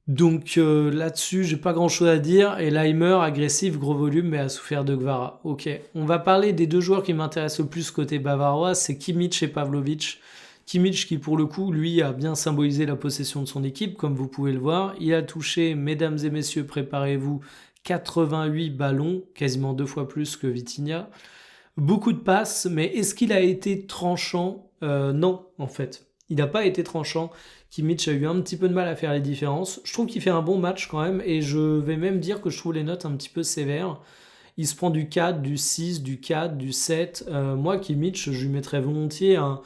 Donc là-dessus, j'ai pas grand-chose à dire. Et Leimer, agressif, gros volume, mais a souffert de Gvara. Ok, on va parler des deux joueurs qui m'intéressent le plus côté bavarois, c'est Kimmich et Pavlovic. Kimmich qui pour le coup, lui, a bien symbolisé la possession de son équipe, comme vous pouvez le voir. Il a touché, mesdames et messieurs, préparez-vous, 88 ballons, quasiment 2 fois plus que Vitinha. Beaucoup de passes, mais est-ce qu'il a été tranchant? Non, en fait. Il n'a pas été tranchant. Kimmich a eu un petit peu de mal à faire les différences. Je trouve qu'il fait un bon match quand même, et je vais même dire que je trouve les notes un petit peu sévères. Il se prend du 4, du 6, du 4, du 7. Moi, Kimmich, je lui mettrais volontiers un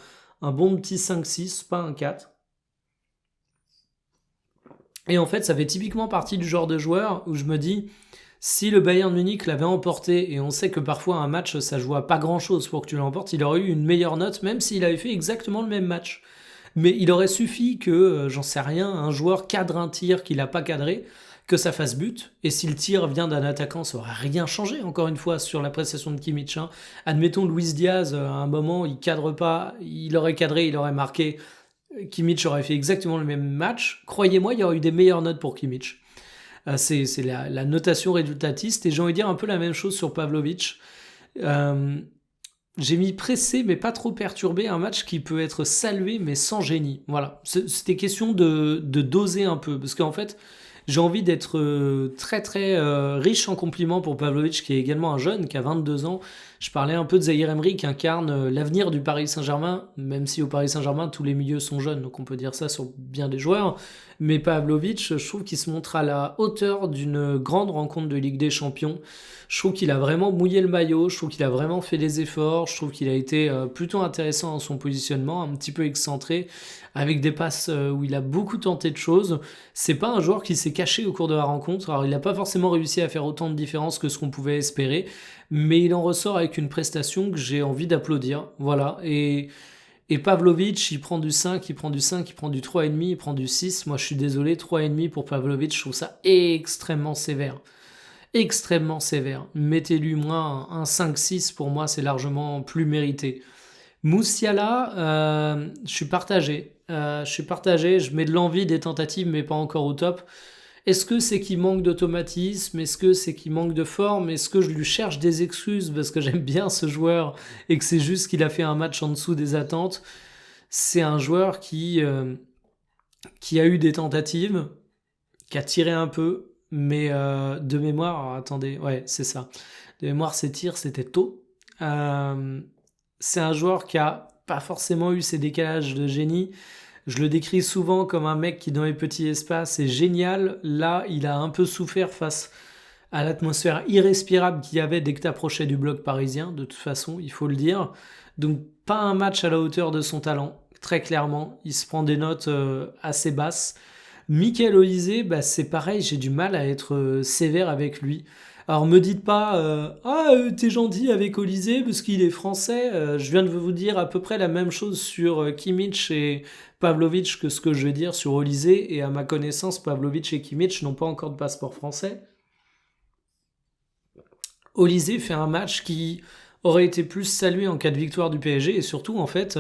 bon petit 5-6, pas un 4. Et en fait, ça fait typiquement partie du genre de joueur où je me dis, si le Bayern Munich l'avait emporté, et on sait que parfois un match ça joue à pas grand chose pour que tu l'emportes, il aurait eu une meilleure note même s'il avait fait exactement le même match. Mais il aurait suffi que, j'en sais rien, un joueur cadre un tir qu'il n'a pas cadré, que ça fasse but. Et si le tir vient d'un attaquant, ça aurait rien changé, encore une fois, sur l'appréciation de Kimmich. Hein. Admettons Luis Diaz, à un moment, il cadre pas, il aurait cadré, il aurait marqué. Kimmich aurait fait exactement le même match. Croyez-moi, il y aurait eu des meilleures notes pour Kimmich. C'est la notation résultatiste. Et j'ai envie de dire un peu la même chose sur Pavlovic. J'ai mis pressé mais pas trop perturbé, un match qui peut être salué mais sans génie. Voilà, c'était question de doser un peu, parce qu'en fait j'ai envie d'être très très riche en compliments pour Pavlovic, qui est également un jeune, qui a 22 ans. Je parlais un peu de Zahir Emery, qui incarne l'avenir du Paris Saint-Germain, même si au Paris Saint-Germain tous les milieux sont jeunes, donc on peut dire ça sur bien des joueurs. Mais Pavlovic, je trouve qu'il se montre à la hauteur d'une grande rencontre de Ligue des Champions. Je trouve qu'il a vraiment mouillé le maillot, je trouve qu'il a vraiment fait les efforts, je trouve qu'il a été plutôt intéressant dans son positionnement, un petit peu excentré, avec des passes où il a beaucoup tenté de choses. C'est pas un joueur qui s'est caché au cours de la rencontre, alors il n'a pas forcément réussi à faire autant de différence que ce qu'on pouvait espérer, mais il en ressort avec une prestation que j'ai envie d'applaudir, voilà, et Pavlovic, il prend du 5, il prend du 5, il prend du 3,5, il prend du 6. Moi, je suis désolé, 3,5 pour Pavlovic, je trouve ça extrêmement sévère. Extrêmement sévère. Mettez-lui moins un 5-6, pour moi, c'est largement plus mérité. Moussiala, je suis partagé. Je mets de l'envie, des tentatives, mais pas encore au top. Est-ce que c'est qu'il manque d'automatisme? Est-ce que c'est qu'il manque de forme? Est-ce que je lui cherche des excuses parce que j'aime bien ce joueur et que c'est juste qu'il a fait un match en dessous des attentes? C'est un joueur qui a eu des tentatives, qui a tiré un peu, mais de mémoire, alors, attendez, ouais, c'est ça. De mémoire, ses tirs, c'était tôt. Euh, c'est un joueur qui a pas forcément eu ses décalages de génie. Je le décris souvent comme un mec qui, dans les petits espaces, est génial. Là, il a un peu souffert face à l'atmosphère irrespirable qu'il y avait dès que tu approchais du bloc parisien, de toute façon, il faut le dire. Donc, pas un match à la hauteur de son talent, très clairement. Il se prend des notes assez basses. Michael Olysée, bah, c'est pareil, j'ai du mal à être sévère avec lui. Alors me dites pas t'es gentil avec Olysée parce qu'il est français. Je viens de vous dire à peu près la même chose sur Kimmich et Pavlovic que ce que je vais dire sur Olysée, et à ma connaissance Pavlovic et Kimmich n'ont pas encore de passeport français. Olysée fait un match qui aurait été plus salué en cas de victoire du PSG, et surtout en fait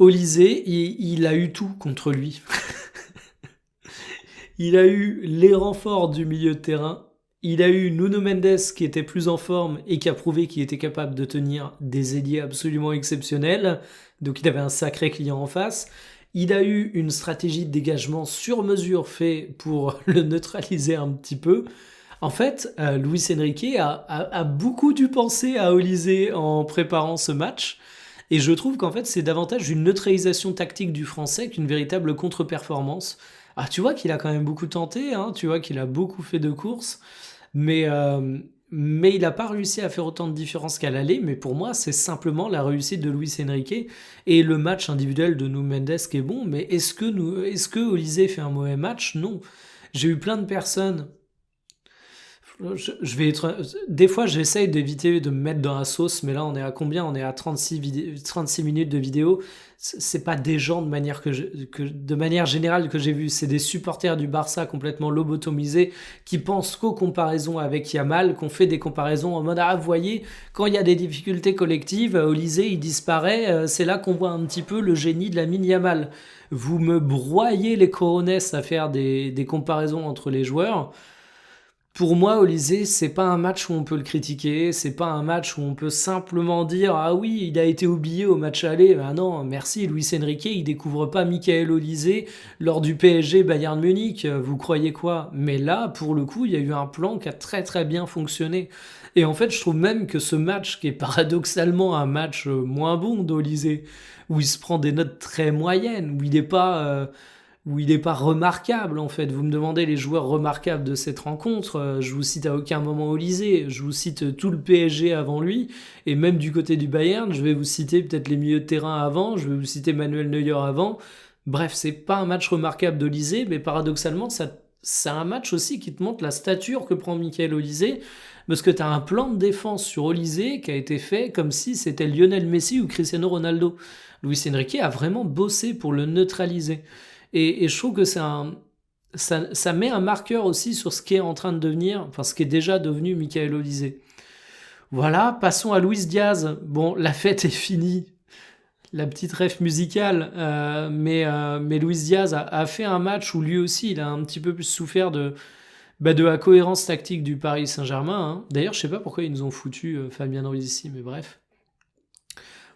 Olysée il a eu tout contre lui. Il a eu les renforts du milieu de terrain. Il a eu Nuno Mendes qui était plus en forme et qui a prouvé qu'il était capable de tenir des ailiers absolument exceptionnels. Donc il avait un sacré client en face. Il a eu une stratégie de dégagement sur mesure fait pour le neutraliser un petit peu. En fait, Luis Enrique a beaucoup dû penser à Olysée en préparant ce match. Et je trouve qu'en fait, c'est davantage une neutralisation tactique du français qu'une véritable contre-performance. Ah, tu vois qu'il a quand même beaucoup tenté, hein, tu vois qu'il a beaucoup fait de courses, mais, euh, mais il n'a pas réussi à faire autant de différence qu'à l'aller. Mais pour moi, c'est simplement la réussite de Luis Enrique et le match individuel de Nuno Mendes qui est bon. Mais est-ce que Olysée fait un mauvais match? Non. J'ai eu plein de personnes. Je vais être. Des fois, j'essaye d'éviter de me mettre dans la sauce, mais là, on est à combien? On est à 36 minutes de vidéo. C'est pas des gens de manière générale que j'ai vu. C'est des supporters du Barça complètement lobotomisés qui pensent qu'aux comparaisons avec Yamal, qu'on fait des comparaisons en mode ah, vous voyez, quand il y a des difficultés collectives, Olysée, il disparaît. C'est là qu'on voit un petit peu le génie de la mine Yamal. Vous me broyez les cojones à faire des comparaisons entre les joueurs. Pour moi, Olysée, c'est pas un match où on peut le critiquer, c'est pas un match où on peut simplement dire ah oui, il a été oublié au match aller. Ben non, merci, Luis Enrique, il découvre pas Michael Olysée lors du PSG Bayern Munich, vous croyez quoi? Mais là, pour le coup, il y a eu un plan qui a très très bien fonctionné. Et en fait, je trouve même que ce match, qui est paradoxalement un match moins bon d'Olysée, où il se prend des notes très moyennes, où il n'est pas remarquable en fait. Vous me demandez les joueurs remarquables de cette rencontre, je vous cite à aucun moment Olysée, je vous cite tout le PSG avant lui, et même du côté du Bayern, je vais vous citer peut-être les milieux de terrain avant, je vais vous citer Manuel Neuer avant. Bref, c'est pas un match remarquable d'Olysée, mais paradoxalement, c'est un match aussi qui te montre la stature que prend Michael Olysée, parce que tu as un plan de défense sur Olysée qui a été fait comme si c'était Lionel Messi ou Cristiano Ronaldo. Luis Enrique a vraiment bossé pour le neutraliser. Et je trouve que ça met un marqueur aussi sur ce qui est en train de devenir, enfin ce qui est déjà devenu Michael Olysée. Voilà, passons à Luis Diaz. Bon, la fête est finie, la petite ref musicale, mais Luis Diaz a fait un match où lui aussi il a un petit peu plus souffert de la cohérence tactique du Paris Saint-Germain, hein. D'ailleurs, je sais pas pourquoi ils nous ont foutu Fabien Ruiz ici, mais bref.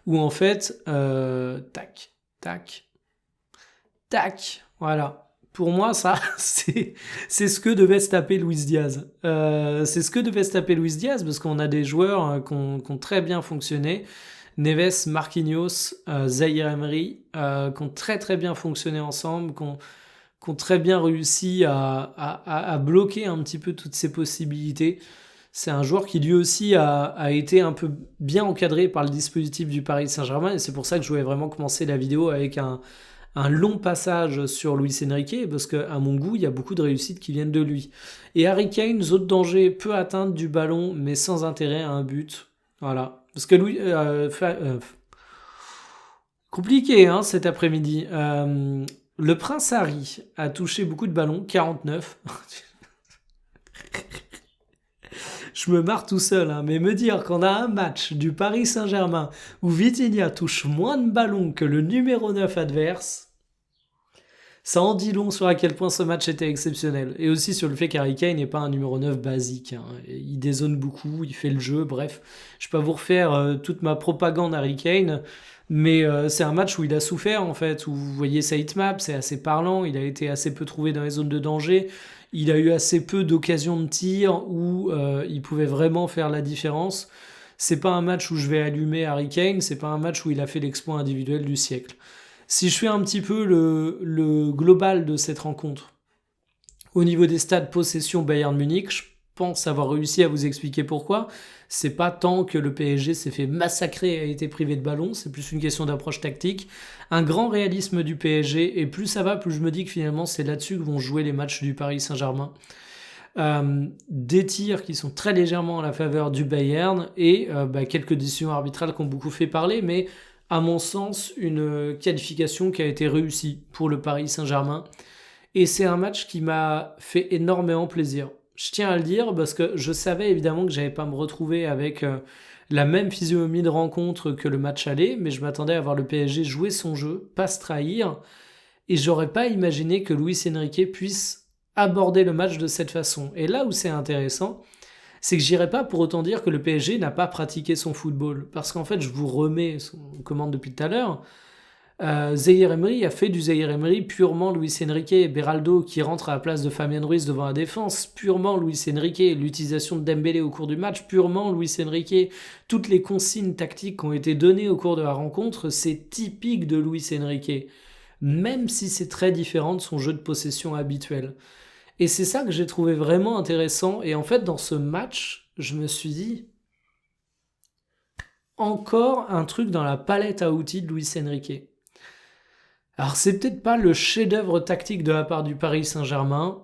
Où en fait, tac, tac, tac, voilà. Pour moi, ça, c'est ce que devait se taper Luis Diaz. C'est ce que devait se taper Luis Diaz, parce qu'on a des joueurs qui ont très bien fonctionné. Neves, Marquinhos, Zaïre Emery, qui ont très très bien fonctionné ensemble, qui ont très bien réussi à bloquer un petit peu toutes ces possibilités. C'est un joueur qui lui aussi a été un peu bien encadré par le dispositif du Paris Saint-Germain, et c'est pour ça que je voulais vraiment commencer la vidéo avec un long passage sur Luis Enrique, parce qu'à mon goût, il y a beaucoup de réussites qui viennent de lui. Et Harry Kane, zone de danger, peut atteindre du ballon, mais sans intérêt à un but. Voilà. Parce que Louis... compliqué, hein, cet après-midi. Le Prince Harry a touché beaucoup de ballons, 49. Je me marre tout seul, hein, mais me dire qu'on a un match du Paris Saint-Germain où Vitinha touche moins de ballons que le numéro 9 adverse, Ça en dit long sur à quel point ce match était exceptionnel. Et aussi sur le fait qu'Harry Kane n'est pas un numéro 9 basique, hein. Il dézone beaucoup, il fait le jeu, bref. Je ne vais pas vous refaire toute ma propagande Harry Kane, mais c'est un match où il a souffert en fait, où vous voyez sa hitmap, c'est assez parlant, il a été assez peu trouvé dans les zones de danger, il a eu assez peu d'occasions de tir où il pouvait vraiment faire la différence. C'est pas un match où je vais allumer Harry Kane, c'est pas un match où il a fait l'exploit individuel du siècle. Si je fais un petit peu le global de cette rencontre, au niveau des stats possession Bayern Munich, je pense avoir réussi à vous expliquer pourquoi. C'est pas tant que le PSG s'est fait massacrer et a été privé de ballon, c'est plus une question d'approche tactique. Un grand réalisme du PSG, et plus ça va, plus je me dis que finalement c'est là-dessus que vont jouer les matchs du Paris Saint-Germain. Des tirs qui sont très légèrement à la faveur du Bayern et quelques décisions arbitrales qui ont beaucoup fait parler, mais à mon sens, une qualification qui a été réussie pour le Paris Saint-Germain. Et c'est un match qui m'a fait énormément plaisir. Je tiens à le dire parce que je savais évidemment que j'allais pas me retrouver avec la même physionomie de rencontre que le match aller, mais je m'attendais à voir le PSG jouer son jeu, pas se trahir, et j'aurais pas imaginé que Luis Enrique puisse aborder le match de cette façon. Et là où c'est intéressant, c'est que j'irai pas pour autant dire que le PSG n'a pas pratiqué son football. Parce qu'en fait, je vous remets ce qu'on commande depuis tout à l'heure. Zaïre Emery a fait du Zaïre Emery purement Luis Enrique. Beraldo qui rentre à la place de Fabien Ruiz devant la défense, purement Luis Enrique. L'utilisation de Dembélé au cours du match, purement Luis Enrique. Toutes les consignes tactiques qui ont été données au cours de la rencontre, c'est typique de Luis Enrique. Même si c'est très différent de son jeu de possession habituel. Et c'est ça que j'ai trouvé vraiment intéressant. Et en fait, dans ce match, je me suis dit, encore un truc dans la palette à outils de Luis Enrique. Alors, c'est peut-être pas le chef-d'œuvre tactique de la part du Paris Saint-Germain,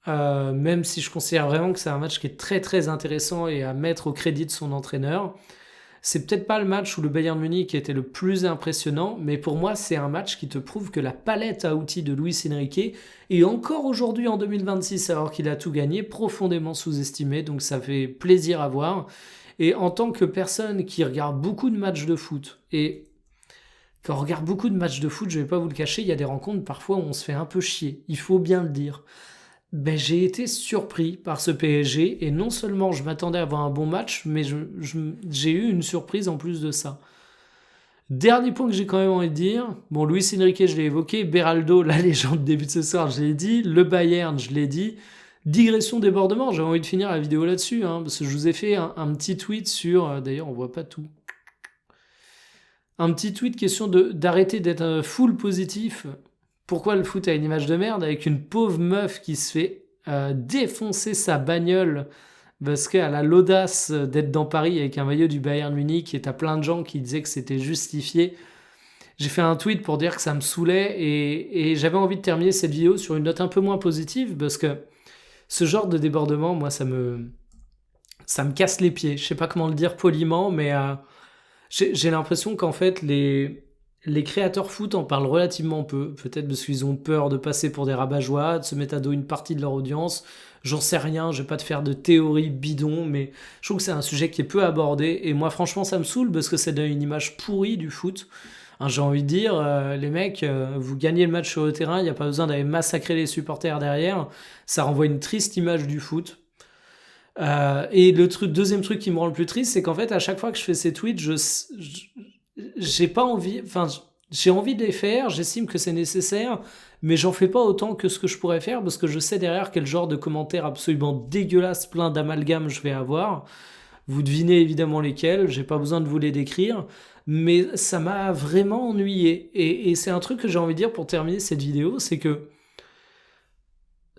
même si je considère vraiment que c'est un match qui est très très intéressant et à mettre au crédit de son entraîneur. C'est peut-être pas le match où le Bayern Munich était le plus impressionnant, mais pour moi, c'est un match qui te prouve que la palette à outils de Luis Enrique est encore aujourd'hui en 2026, alors qu'il a tout gagné, profondément sous-estimé, donc ça fait plaisir à voir. Et en tant que personne qui regarde beaucoup de matchs de foot, et quand on regarde beaucoup de matchs de foot, je vais pas vous le cacher, il y a des rencontres parfois où on se fait un peu chier, il faut bien le dire. Ben, j'ai été surpris par ce PSG et non seulement je m'attendais à avoir un bon match, mais j'ai eu une surprise en plus de ça. Dernier point que j'ai quand même envie de dire, bon, Luis Enrique, je l'ai évoqué, Beraldo, la légende début de ce soir, je l'ai dit, le Bayern, je l'ai dit, digression débordement, j'ai envie de finir la vidéo là-dessus, hein, parce que je vous ai fait un petit tweet sur, d'ailleurs on voit pas tout, un petit tweet question d'arrêter d'être full positif. Pourquoi le foot a une image de merde avec une pauvre meuf qui se fait défoncer sa bagnole parce qu'elle a l'audace d'être dans Paris avec un maillot du Bayern Munich et t'as plein de gens qui disaient que c'était justifié. J'ai fait un tweet pour dire que ça me saoulait et j'avais envie de terminer cette vidéo sur une note un peu moins positive parce que ce genre de débordement, moi, ça me casse les pieds. Je sais pas comment le dire poliment, mais j'ai l'impression qu'en fait, les créateurs foot en parlent relativement peu, peut-être parce qu'ils ont peur de passer pour des rabat-joie, de se mettre à dos une partie de leur audience. J'en sais rien, je vais pas te faire de théorie bidon, mais je trouve que c'est un sujet qui est peu abordé. Et moi, franchement, ça me saoule parce que ça donne une image pourrie du foot. Hein, j'ai envie de dire, les mecs, vous gagnez le match sur le terrain, il n'y a pas besoin d'aller massacrer les supporters derrière. Ça renvoie une triste image du foot. Et deuxième truc qui me rend le plus triste, c'est qu'en fait, à chaque fois que je fais ces tweets, j'ai pas envie, enfin, j'ai envie de les faire, j'estime que c'est nécessaire, mais j'en fais pas autant que ce que je pourrais faire parce que je sais derrière quel genre de commentaires absolument dégueulasses, plein d'amalgames je vais avoir. Vous devinez évidemment lesquels, j'ai pas besoin de vous les décrire, mais ça m'a vraiment ennuyé. Et c'est un truc que j'ai envie de dire pour terminer cette vidéo, c'est que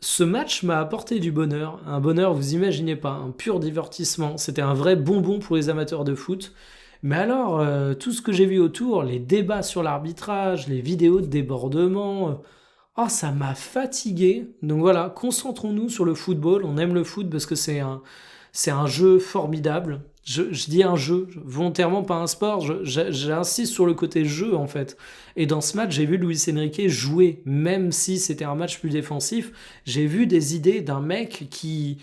ce match m'a apporté du bonheur, un bonheur vous imaginez pas, un pur divertissement, c'était un vrai bonbon pour les amateurs de foot. Mais alors, tout ce que j'ai vu autour, les débats sur l'arbitrage, les vidéos de débordement, oh, ça m'a fatigué. Donc voilà, concentrons-nous sur le football. On aime le foot parce que c'est un jeu formidable. Je dis un jeu, volontairement pas un sport, j'insiste sur le côté jeu en fait. Et dans ce match, j'ai vu Luis Enrique jouer, même si c'était un match plus défensif, j'ai vu des idées d'un mec qui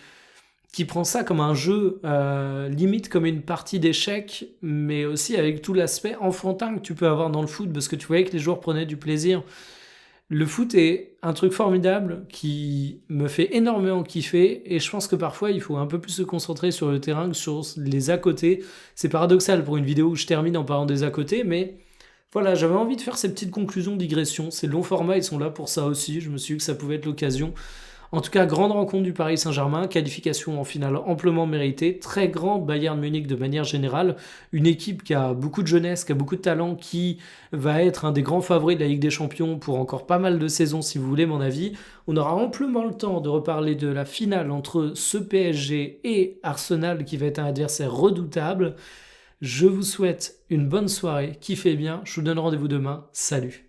prend ça comme un jeu, limite comme une partie d'échecs, mais aussi avec tout l'aspect enfantin que tu peux avoir dans le foot, parce que tu voyais que les joueurs prenaient du plaisir. Le foot est un truc formidable qui me fait énormément kiffer et je pense que parfois il faut un peu plus se concentrer sur le terrain que sur les à côté. C'est paradoxal pour une vidéo où je termine en parlant des à côté, mais voilà, j'avais envie de faire ces petites conclusions, digressions. Ces longs formats, ils sont là pour ça aussi. Je me suis dit que ça pouvait être l'occasion. En tout cas, grande rencontre du Paris Saint-Germain, qualification en finale amplement méritée, très grand Bayern Munich de manière générale, une équipe qui a beaucoup de jeunesse, qui a beaucoup de talent, qui va être un des grands favoris de la Ligue des Champions pour encore pas mal de saisons si vous voulez mon avis. On aura amplement le temps de reparler de la finale entre ce PSG et Arsenal qui va être un adversaire redoutable. Je vous souhaite une bonne soirée, kiffez bien, je vous donne rendez-vous demain, salut.